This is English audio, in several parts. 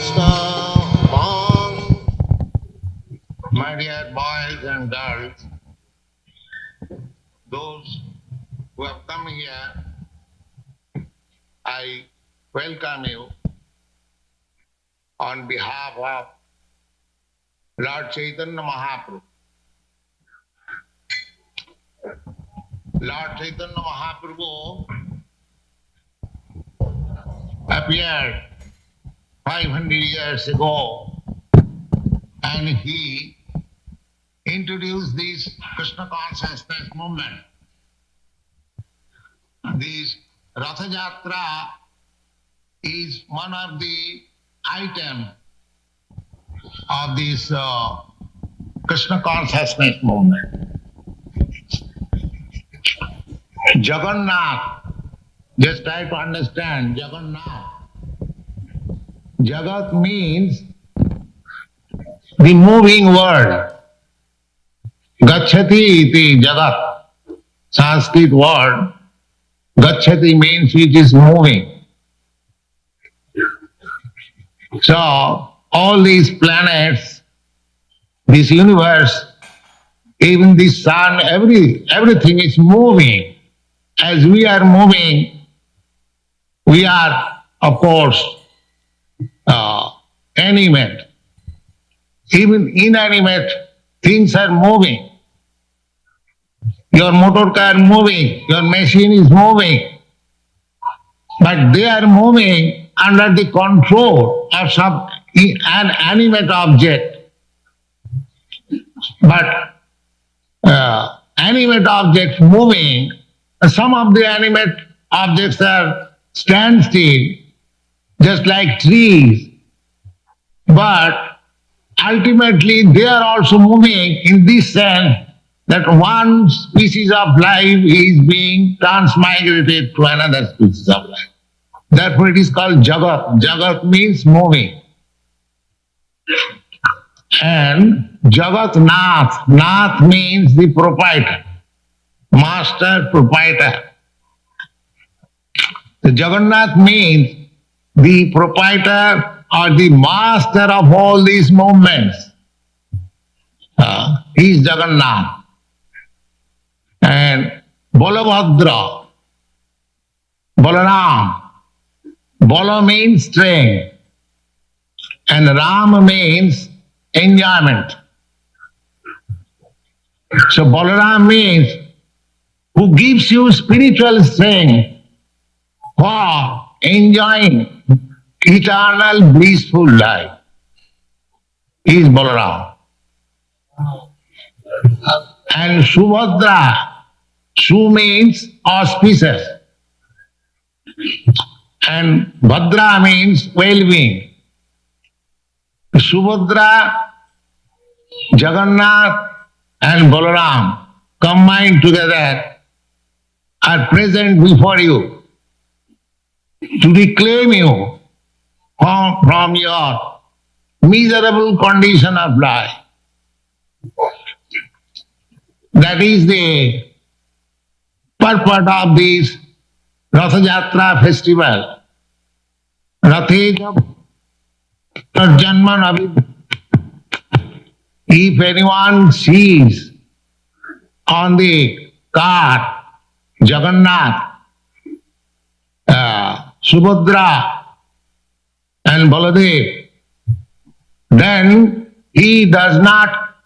ISKCON. My dear boys and girls, those who have come here, I welcome you on behalf of Lord Chaitanya Mahaprabhu. Lord Chaitanya Mahaprabhu appeared 500 years ago, and he introduced this Krishna consciousness movement. This Ratha Yatra is one of the items of this Krishna consciousness movement. Jagannath, just try to understand Jagannath. Jagat means the moving world. Gacchati iti Jagat. Sanskrit word. Gacchati means which is moving. So, all these planets, this universe, even the sun, everything is moving. As we are moving, we are, of course, animate. Even inanimate things are moving. Your motor car moving, your machine is moving. But they are moving under the control of an animate object. But animate objects moving, some of the animate objects are stand still, just like trees. But ultimately they are also moving in this sense that one species of life is being transmigrated to another species of life. Therefore it is called Jagat. Jagat means moving. And Jagat Nath. Nath means the proprietor, master, proprietor. The Jagannath means the proprietor or the master of all these movements. He is Jagannath. And Balabhadra, Balaram. Bala means strength, and Ram means enjoyment. So Balaram means who gives you spiritual strength for enjoying eternal blissful life. He is Balaram. And Subhadra, Su means auspicious, and Bhadra means well-being. Subhadra, Jagannath and Balaram combined together are present before you to reclaim you from your miserable condition of life. That is the purport of this Ratha Yatra festival. Ratheja Janman Abhi. If anyone sees on the cart Jagannath, Subhadra and Baladev, then he does not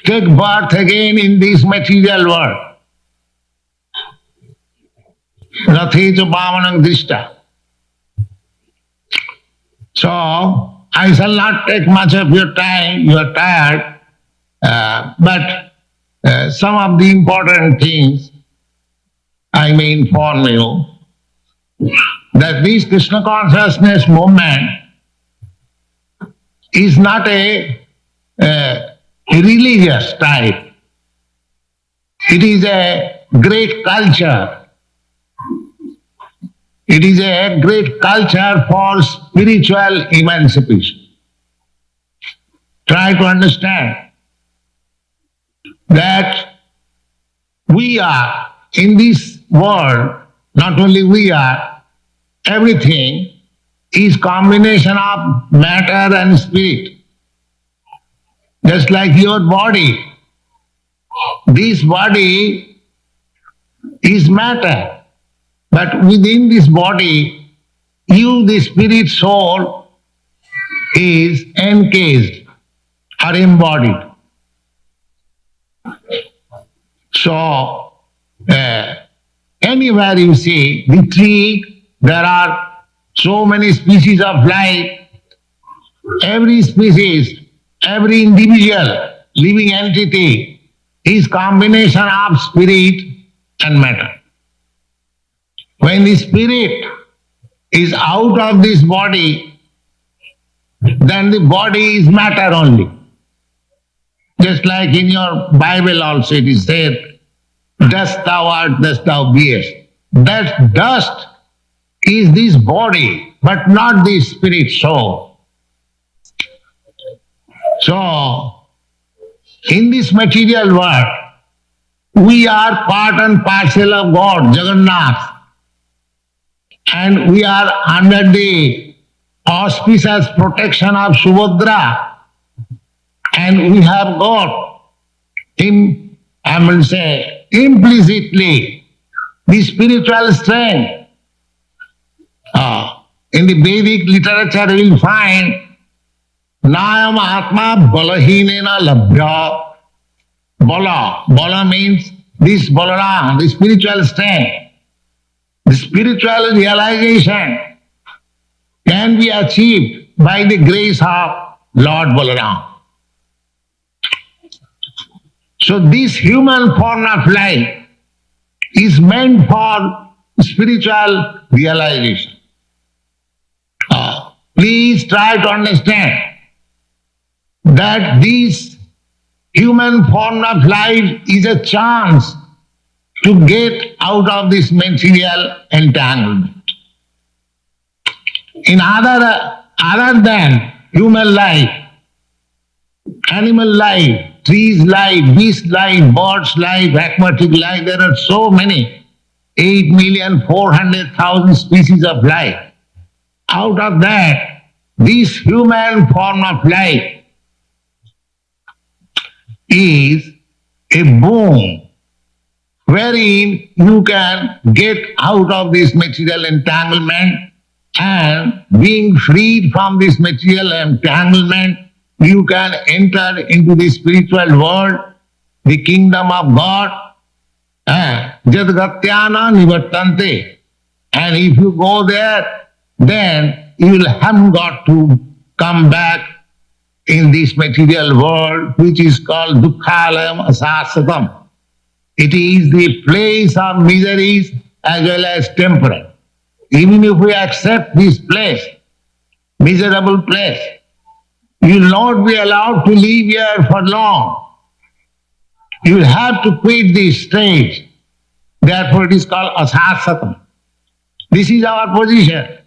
take birth again in this material world. Ratheja Bhavanang Drishta. So, I shall not take much of your time, you are tired, but some of the important things I may inform you that this Krishna consciousness movement is not a religious type. It is a great culture. It is a great culture for spiritual emancipation. Try to understand that we are in this world, not only we are, everything is combination of matter and spirit. Just like your body. This body is matter. But within this body, you, the spirit soul, is encased or embodied. So, anywhere you see the tree, there are so many species of life. Every species, every individual living entity is combination of spirit and matter. When the spirit is out of this body, then the body is matter only. Just like in your Bible also it is said, dust thou art, dust thou beest. That dust is this body, but not the spirit soul. So, in this material world, we are part and parcel of God, Jagannath. And we are under the auspicious protection of Subhadra. And we have got, I will say, implicitly, the spiritual strength. In the Vedic literature, you will find Nayam Atma Balahinena Labhya. Bala means this Balaram, the spiritual strength. The spiritual realization can be achieved by the grace of Lord Balaram. So this human form of life is meant for spiritual realization. Please try to understand that this human form of life is a chance to get out of this material entanglement. In other than human life, animal life, trees life, beast life, birds life, aquatic life, there are so many, 8,400,000 species of life. Out of that, this human form of life is a boon wherein you can get out of this material entanglement, and being freed from this material entanglement, you can enter into the spiritual world, the kingdom of God. Jadgatyana nivartante. And if you go there, then you will have got to come back in this material world, which is called dukkhalayam asasatam. It is the place of miseries as well as temporary. Even if we accept this place, miserable place, you will not be allowed to live here for long. You will have to quit this stage. Therefore it is called asasatam. This is our position.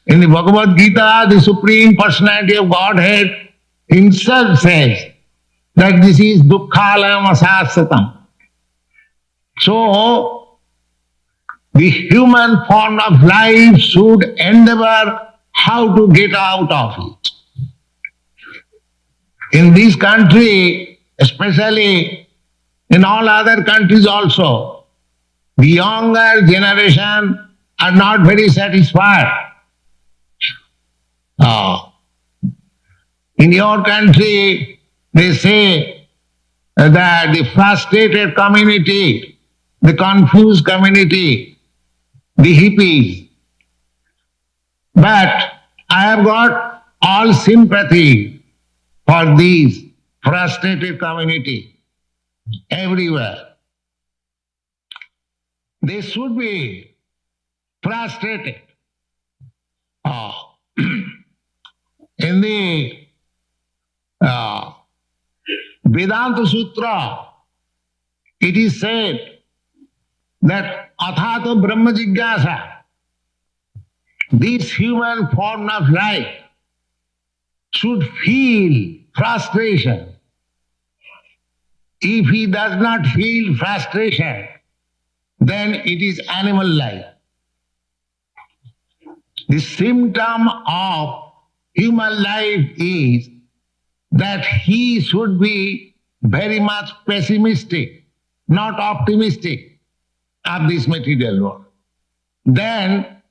In the Bhagavad Gita, the Supreme Personality of Godhead himself says that this is dukkhalayam asasatam. So, the human form of life should endeavor how to get out of it. In this country, especially in all other countries also, the younger generation are not very satisfied. In your country, they say that the frustrated community, the confused community, the hippies. But I have got all sympathy for these frustrated community everywhere. They should be frustrated. In the Vedanta Sutra, it is said that athato brahma jigyasa, this human form of life should feel frustration. If he does not feel frustration, then it is animal life. The symptom of human life is that he should be very much pessimistic, not optimistic of this material world. Then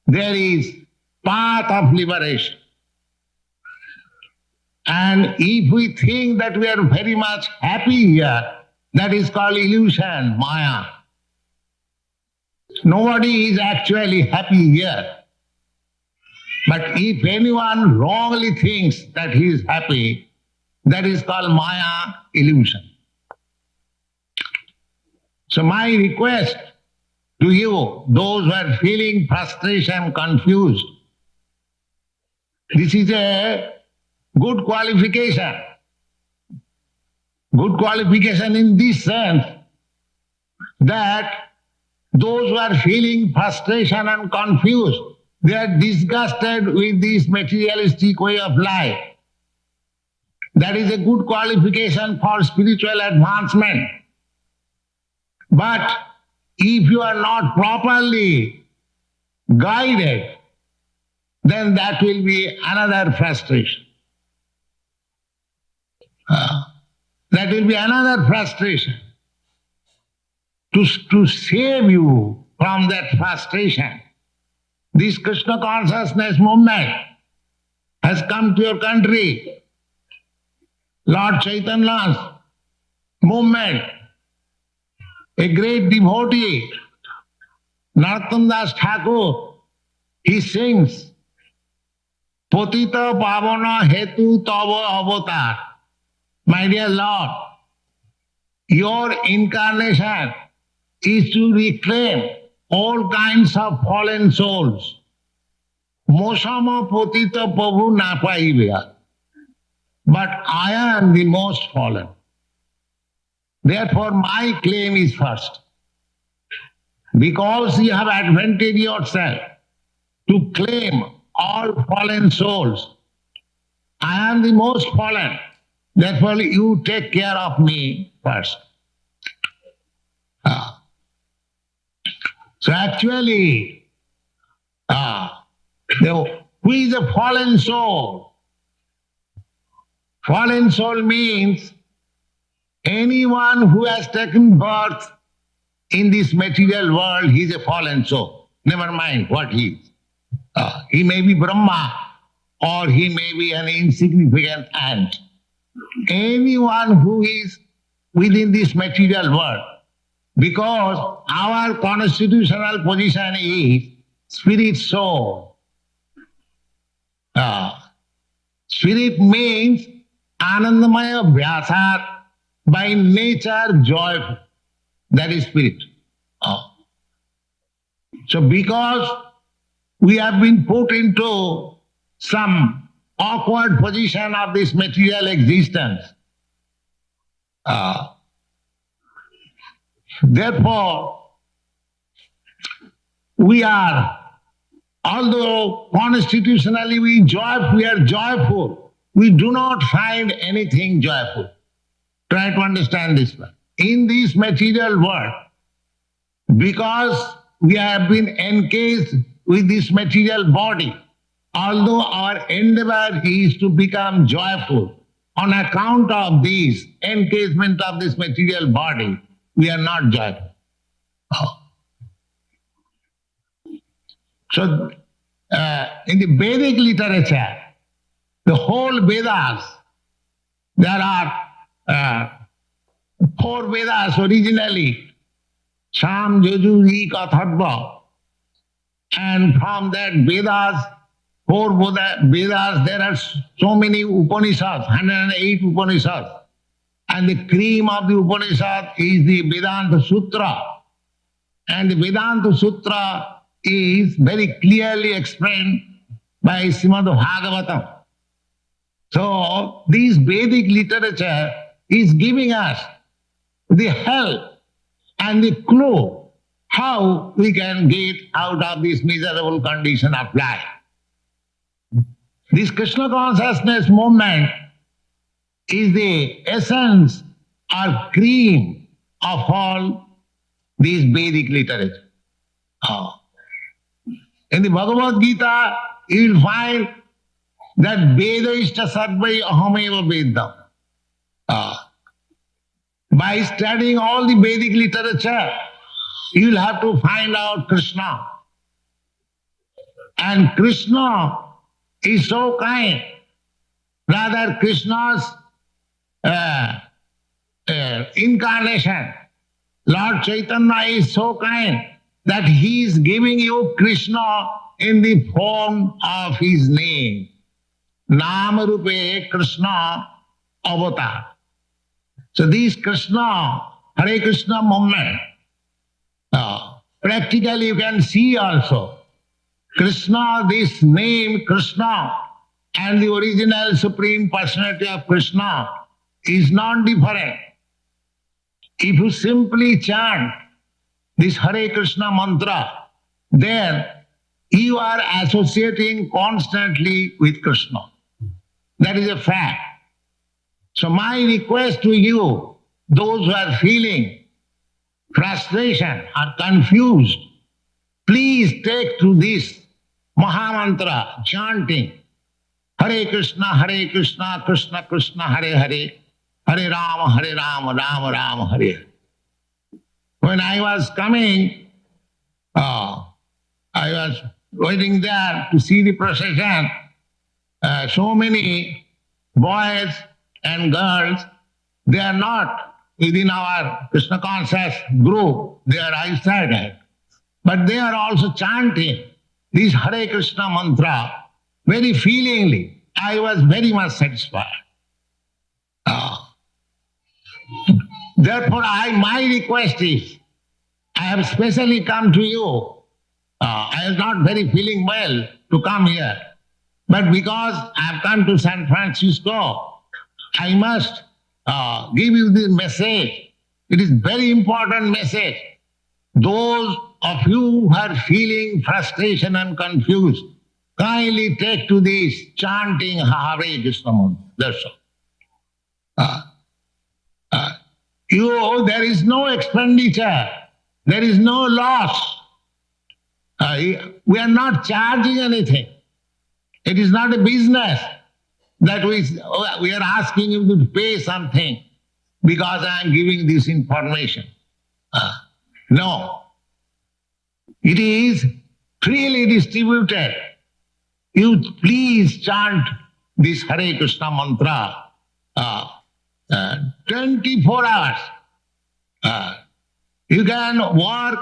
there is path of liberation. And if we think that we are very much happy here, that is called illusion, maya. Nobody is actually happy here. But if anyone wrongly thinks that he is happy, that is called maya, illusion. So my request to you, those who are feeling frustration, confused, this is a good qualification. Good qualification in this sense that those who are feeling frustration and confused, they are disgusted with this materialistic way of life. That is a good qualification for spiritual advancement. But if you are not properly guided, then that will be another frustration. That will be another frustration. To save you from that frustration, this Krishna consciousness movement has come to your country. Lord Chaitanya's movement, a great devotee, Narottam Das Thakur, he sings, Patita Pavana Hetu Tava Avatar. My dear Lord, your incarnation is to reclaim all kinds of fallen souls. Mosama Patita Prabhu na paibeya. But I am the most fallen. Therefore, my claim is first. Because you have advantage yourself to claim all fallen souls, I am the most fallen. Therefore, you take care of me first. So actually, who is a fallen soul? Fallen soul means anyone who has taken birth in this material world, he is a fallen soul. Never mind what he is. He may be Brahma or he may be an insignificant ant. Anyone who is within this material world, because our constitutional position is spirit soul. Spirit means Anandamaya Vyasat, by nature joyful. That is spirit. So because we have been put into some awkward position of this material existence, therefore we are, although constitutionally we are joyful, we do not find anything joyful. Try to understand this one. In this material world, because we have been encased with this material body, although our endeavor is to become joyful, on account of this encasement of this material body, we are not joyful. So, in the Vedic literature, the whole Vedas, there are 4 Vedas originally, Sam, Yajur, Rik, Atharva. And from that Vedas, 4 Vedas, there are so many Upanishads, 108 Upanishads. And the cream of the Upanishad is the Vedanta Sutra. And the Vedanta Sutra is very clearly explained by Srimad Bhagavatam. So this Vedic literature is giving us the help and the clue how we can get out of this miserable condition of life. This Krishna consciousness movement is the essence or cream of all this Vedic literature. Oh. In the Bhagavad Gita, you will find that Vedaishta Sarvai Ahameva Vedam. By studying all the Vedic literature, you will have to find out Krishna. And Krishna is so kind. Rather, Krishna's incarnation, Lord Chaitanya is so kind that he is giving you Krishna in the form of his name. Nama Rupe Krishna Avatar. So this Krishna, Hare Krishna movement, practically you can see also, Krishna, this name Krishna and the original Supreme Personality of Krishna is not different. If you simply chant this Hare Krishna mantra, then you are associating constantly with Krishna. That is a fact. So my request to you, those who are feeling frustration or confused, please take to this Mahamantra chanting Hare Krishna, Krishna Krishna, Hare Hare, Hare Rama, Rama Rama, Hare Hare. When I was coming, I was waiting there to see the procession. So many boys and girls, they are not within our Krishna conscious group, they are outside. But they are also chanting this Hare Krishna mantra very feelingly. I was very much satisfied. Therefore, my request is, I have specially come to you. I was not very feeling well to come here. But because I have come to San Francisco, I must give you this message. It is very important message. Those of you who are feeling frustration and confused, kindly take to this chanting Hare Krishna mantra. That's all. There is no expenditure. There is no loss. We are not charging anything. It is not a business that we are asking you to pay something because I am giving this information. No. It is freely distributed. You please chant this Hare Krishna mantra 24 hours. You can walk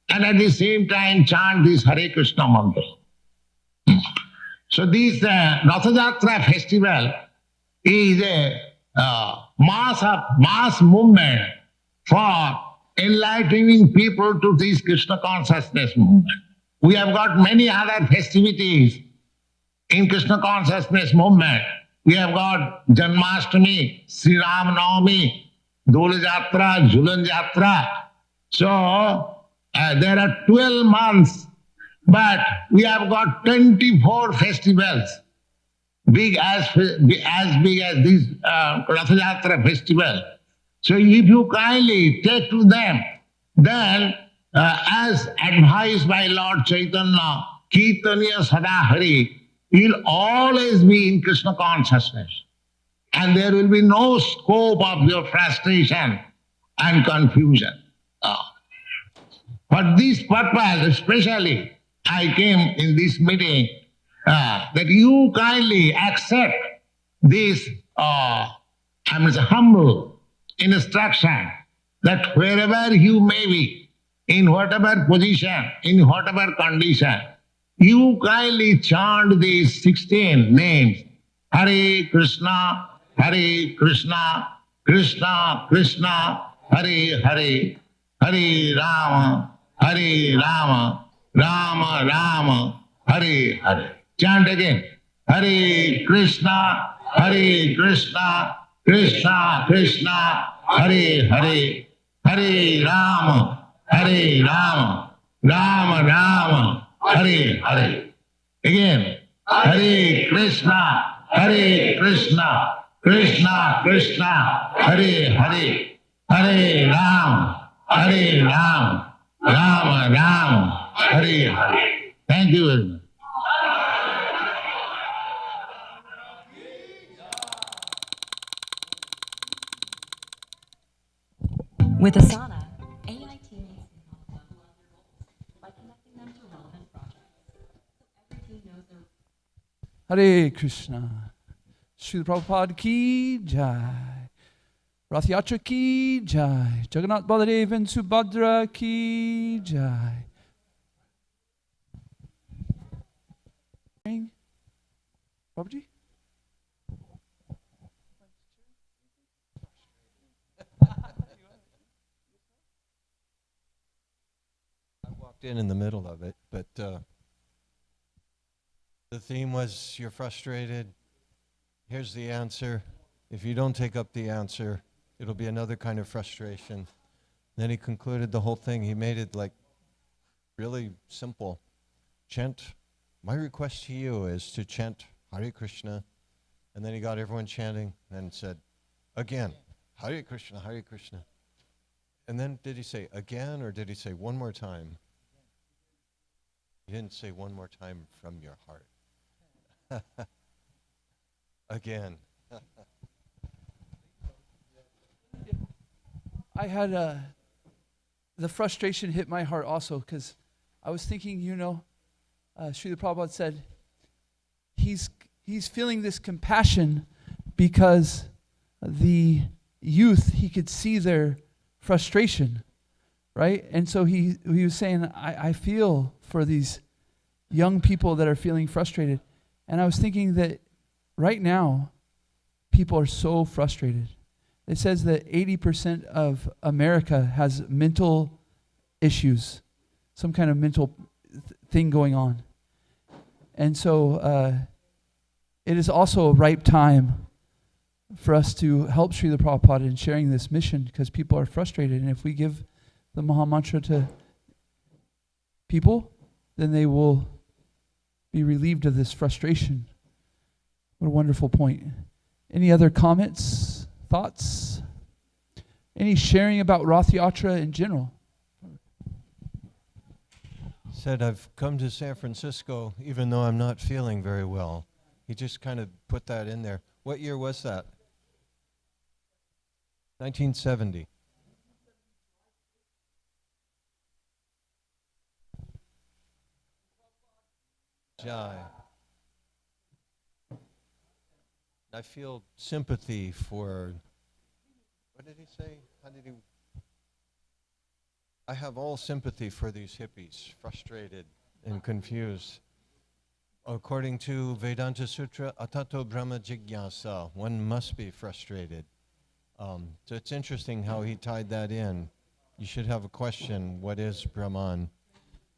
and at the same time chant this Hare Krishna mantra. So this Ratha Jatra festival is a mass movement for enlightening people to this Krishna consciousness movement. We have got many other festivities in Krishna consciousness movement. We have got Janmashtami, Sri Ram Navami, Dole Jatra, Jhulan Jatra. So there are 12 months, but we have got 24 festivals, as big as this Ratha Jatra festival. So if you kindly take to them, then as advised by Lord Chaitanya, Kirtaniya Sada Hari, you will always be in Krishna consciousness. And there will be no scope of your frustration and confusion. For this purpose, especially, I came in this meeting that you kindly accept this humble instruction that wherever you may be, in whatever position, in whatever condition, you kindly chant these 16 names. Hare Krishna, Krishna Krishna, Hare Hare, Hare Rama, Rama Rama, Hare Hare. Chant again. Hare Krishna, Krishna Krishna, Hare Hare, Hare Rama, Rama Rama, Hare Hare. Again. Hare Krishna, Krishna Krishna, Hare Hare, Hare Rama Hare Ram, Ram Ram, Hare Hare. Thank you very much. With Asana, AI teammates can help level up their goals by connecting them to relevant projects. So every team knows their Hare Krishna. Srila Prabhupada ki jai. Rath Yatra ki jai. Jagannath Baladev and Subhadra ki jai. Prabhuji? I walked in the middle of it, but the theme was you're frustrated. Here's the answer. If you don't take up the answer, it'll be another kind of frustration. Then he concluded the whole thing. He made it like really simple. Chant. My request to you is to chant Hare Krishna. And then he got everyone chanting and said, again, Hare Krishna, Hare Krishna. And then did he say again or did he say one more time? He didn't say one more time from your heart. Again. I had the frustration hit my heart also because I was thinking, Srila Prabhupada said he's feeling this compassion because the youth, he could see their frustration, right? And so he was saying, I feel for these young people that are feeling frustrated. And I was thinking that right now, people are so frustrated. It says that 80% of America has mental issues, some kind of mental thing going on. And so it is also a ripe time for us to help Srila Prabhupada in sharing this mission because people are frustrated. And if we give the Maha Mantra to people, then they will be relieved of this frustration. What a wonderful point. Any other comments, thoughts? Any sharing about Rath Yatra in general? Said, I've come to San Francisco even though I'm not feeling very well. He just kind of put that in there. What year was that? 1970. Jai. I feel sympathy for, what did he say? How did he? I have all sympathy for these hippies, frustrated and confused. According to Vedanta Sutra, Atato Brahma Jigyasa, one must be frustrated. So it's interesting how he tied that in. You should have a question, what is Brahman?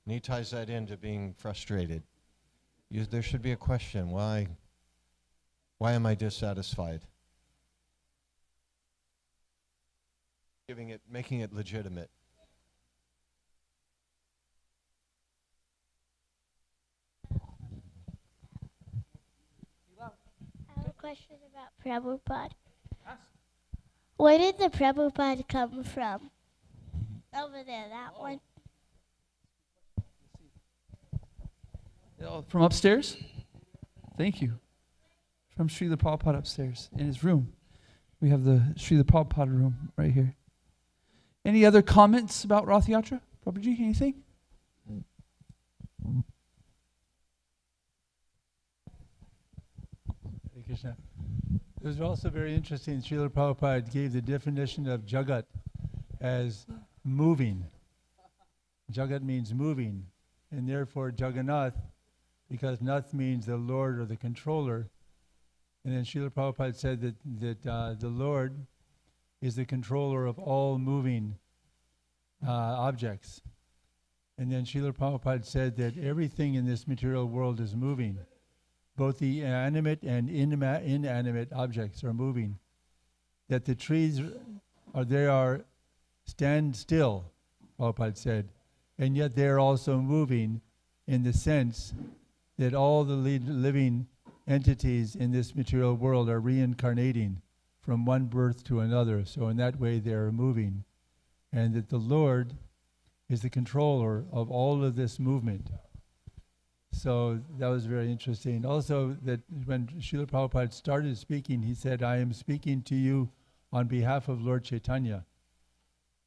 And he ties that into being frustrated. There should be a question, why am I dissatisfied? Making it legitimate. I have a question about Prabhupada. Where did the Prabhupada come from? Over there, that one. From upstairs? Thank you. From Srila Prabhupada upstairs in his room. We have the Srila Prabhupada room right here. Any other comments about Rath Yatra? Prabhuji, anything? Hare Krishna. It was also very interesting. Srila Prabhupada gave the definition of Jagat as moving. Jagat means moving, and therefore Jagannath, because Nath means the Lord or the controller. And then Srila Prabhupada said that the Lord is the controller of all moving objects. And then Srila Prabhupada said that everything in this material world is moving. Both the animate and inanimate objects are moving. That the trees stand still, Prabhupada said, and yet they're also moving in the sense that all the living entities in this material world are reincarnating from one birth to another. So in that way they're moving. and that the Lord is the controller of all of this movement. So that was very interesting. Also, that when Srila Prabhupada started speaking, he said, I am speaking to you on behalf of Lord Chaitanya.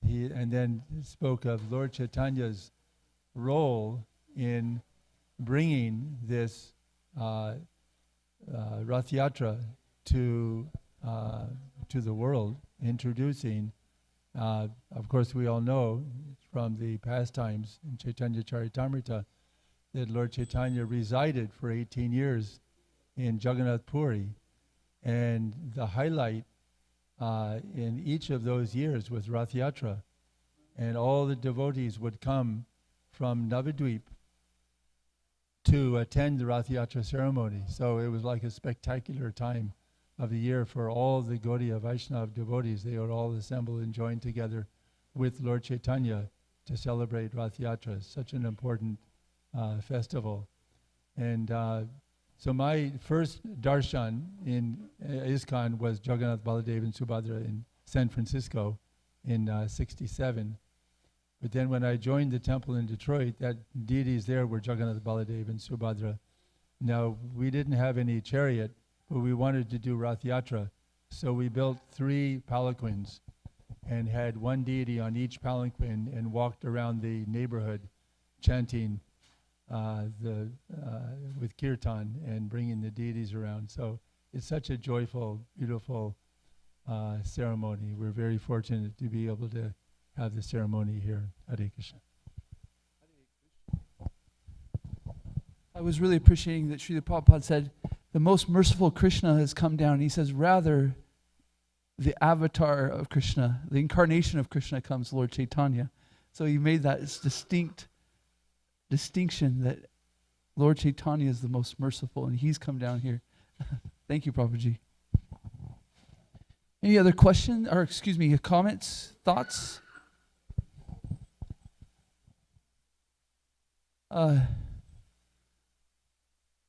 And then spoke of Lord Chaitanya's role in bringing this Rath Yatra to the world, introducing, of course we all know from the pastimes in Chaitanya Charitamrita that Lord Chaitanya resided for 18 years in Jagannath Puri, and the highlight in each of those years was Rath Yatra, and all the devotees would come from Navadvip to attend the Rath Yatra ceremony. So it was like a spectacular time of the year for all the Gaudiya Vaishnava devotees. They would all assemble and join together with Lord Chaitanya to celebrate Rath Yatra, such an important festival. And so my first darshan in ISKCON was Jagannath, Baladev and Subhadra in San Francisco in '67. But then when I joined the temple in Detroit, that deities there were Jagannath, Baladev and Subhadra. Now, we didn't have any chariot, but we wanted to do Rath Yatra. So we built 3 palanquins and had one deity on each palanquin and walked around the neighborhood chanting with kirtan and bringing the deities around. So it's such a joyful, beautiful ceremony. We're very fortunate to be able to have the ceremony here. Hare Krishna. I was really appreciating that Srila Prabhupada said, the most merciful Krishna has come down. And he says, rather, the avatar of Krishna, the incarnation of Krishna comes, Lord Chaitanya. So he made that distinction that Lord Chaitanya is the most merciful, and he's come down here. Thank you, Prabhuji. Any other questions, or excuse me, comments, thoughts?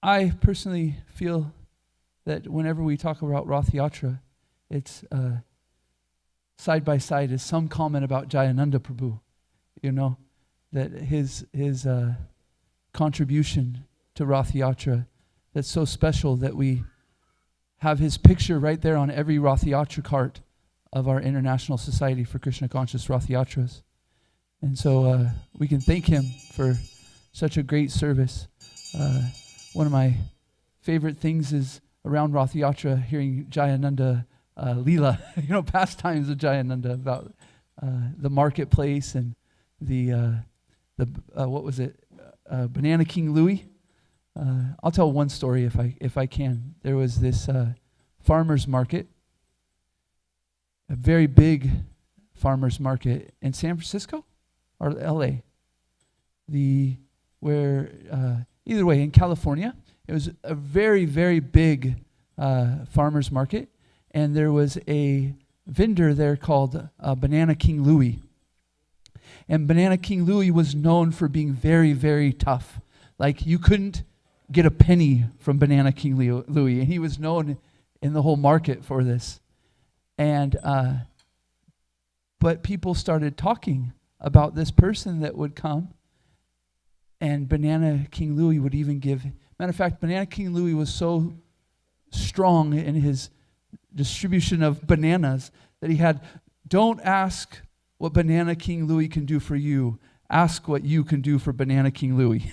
I personally feel that whenever we talk about Rath Yatra, it's side by side is some comment about Jayananda Prabhu, you know, that his contribution to Rath Yatra, that's so special that we have his picture right there on every Rath Yatra cart of our International Society for Krishna Conscious Rath Yatras. And so we can thank him for such a great service. One of my favorite things is around Rath Yatra, hearing Jayananda Leela, you know, pastimes of Jayananda about the marketplace and the what was it, Banana King Louis. I'll tell one story if I can. There was this farmer's market, a very big farmer's market in San Francisco or LA. Either way, in California, it was a very, very big farmer's market, and there was a vendor there called Banana King Louis. And Banana King Louis was known for being very, very tough. Like, you couldn't get a penny from Banana King Louis, and he was known in the whole market for this. And but people started talking about this person that would come, and Banana King Louis would even give. Matter of fact, Banana King Louis was so strong in his distribution of bananas that he had, don't ask what Banana King Louis can do for you. Ask what you can do for Banana King Louis.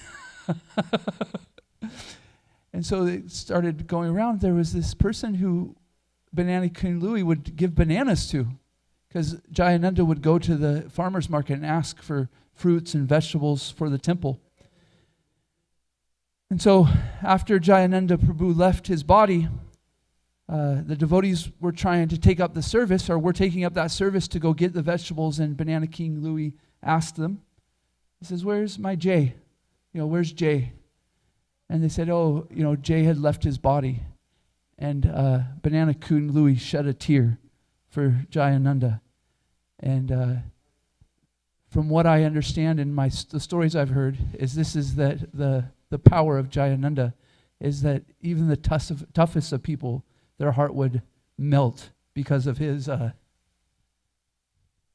And so it started going around. There was this person who Banana King Louis would give bananas to, because Jayananda would go to the farmer's market and ask for fruits and vegetables for the temple. And so after Jayananda Prabhu left his body, the devotees were trying to take up the service, or were taking up that service to go get the vegetables, and Banana King Louis asked them, he says, where's my Jay? You know, where's Jay? And they said, oh, you know, Jay had left his body. And Banana King Louis shed a tear for Jayananda. And from what I understand in the stories I've heard, is this is that the power of Jayananda is that even the toughest of people, their heart would melt because of his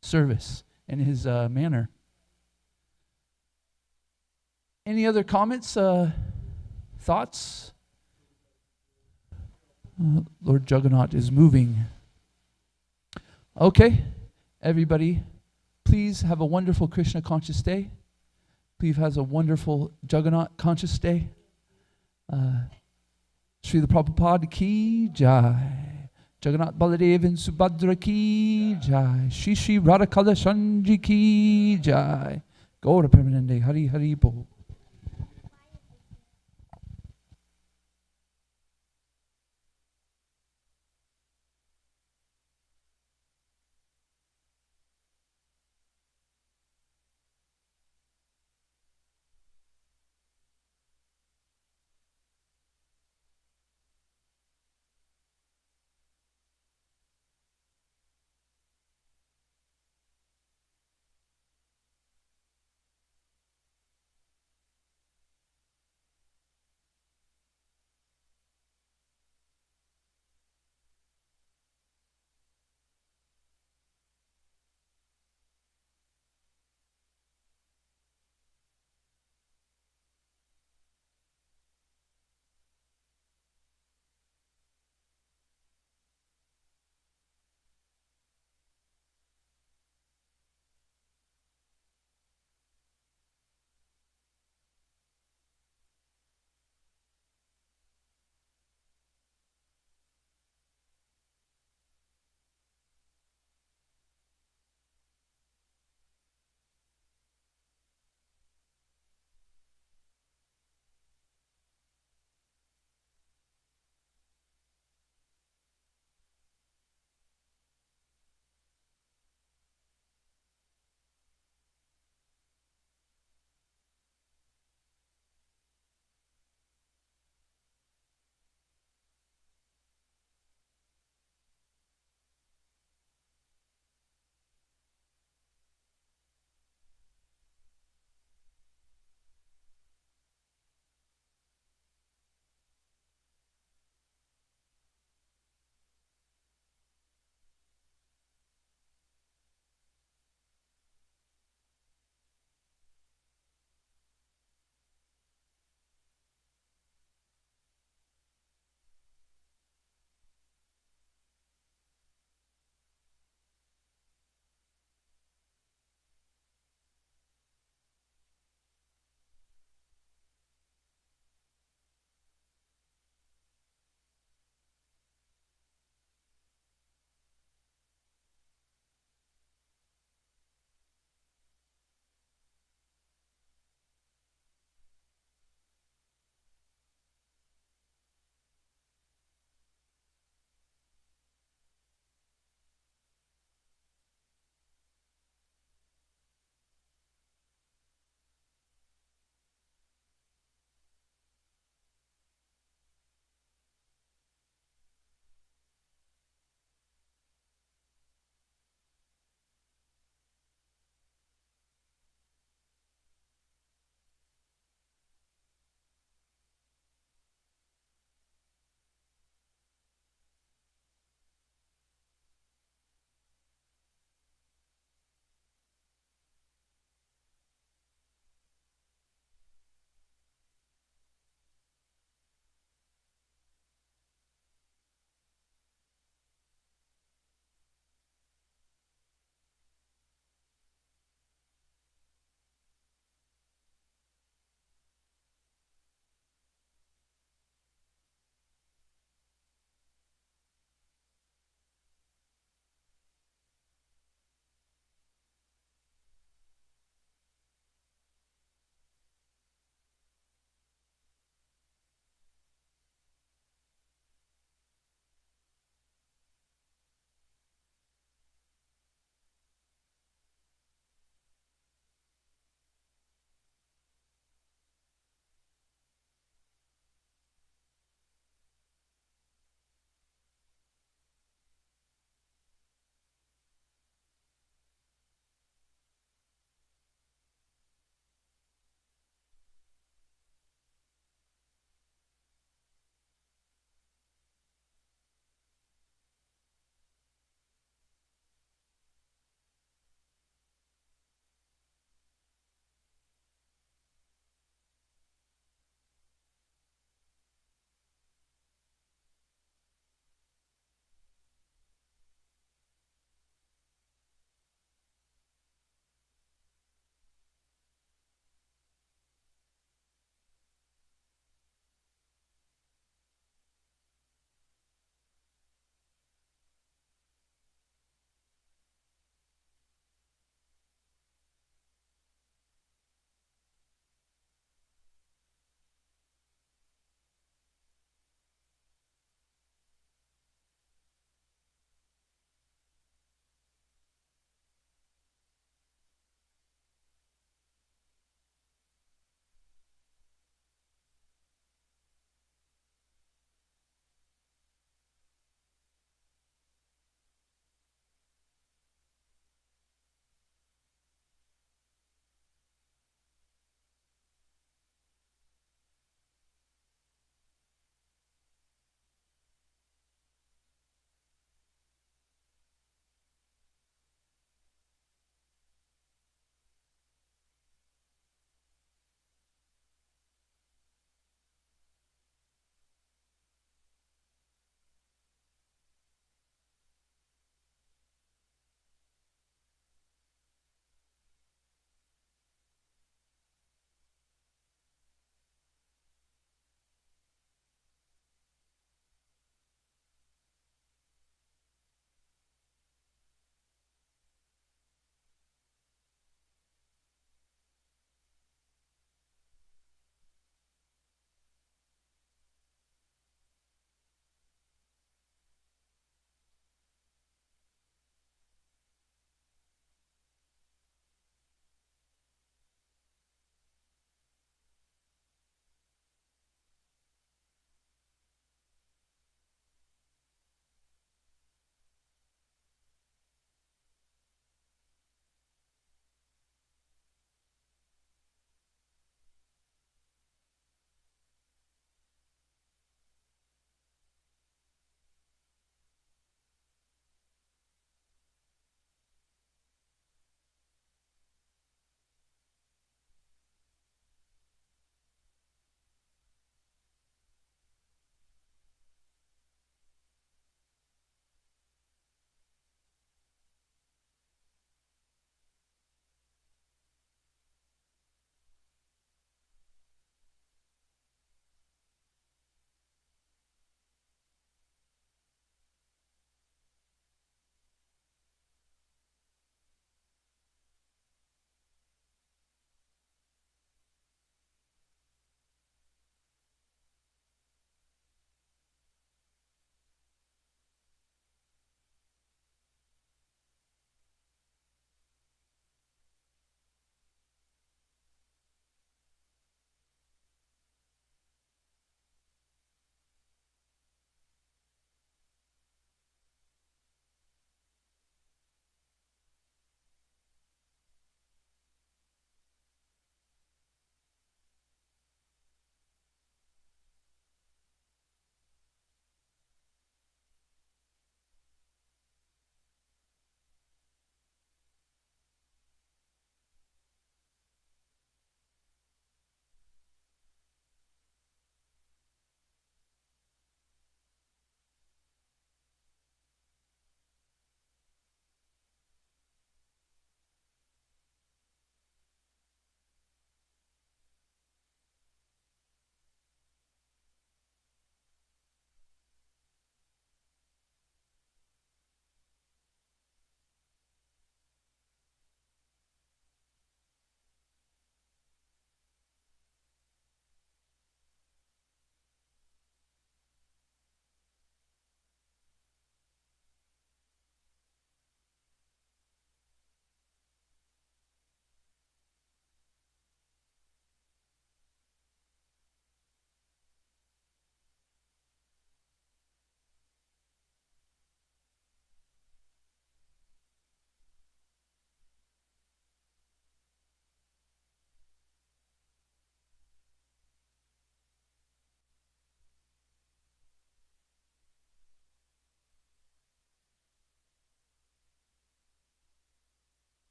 service and his manner. Any other comments, thoughts? Lord Jagannath is moving. Okay, everybody, please have a wonderful Krishna conscious day. Please have a wonderful Jagannath conscious day. Srila Prabhupada ki jai. Jagannath Baladev and Subhadra ki jai. Shri Shri Radhakala Shanji ki jai. Gaura Permanente Hari Hari Bol.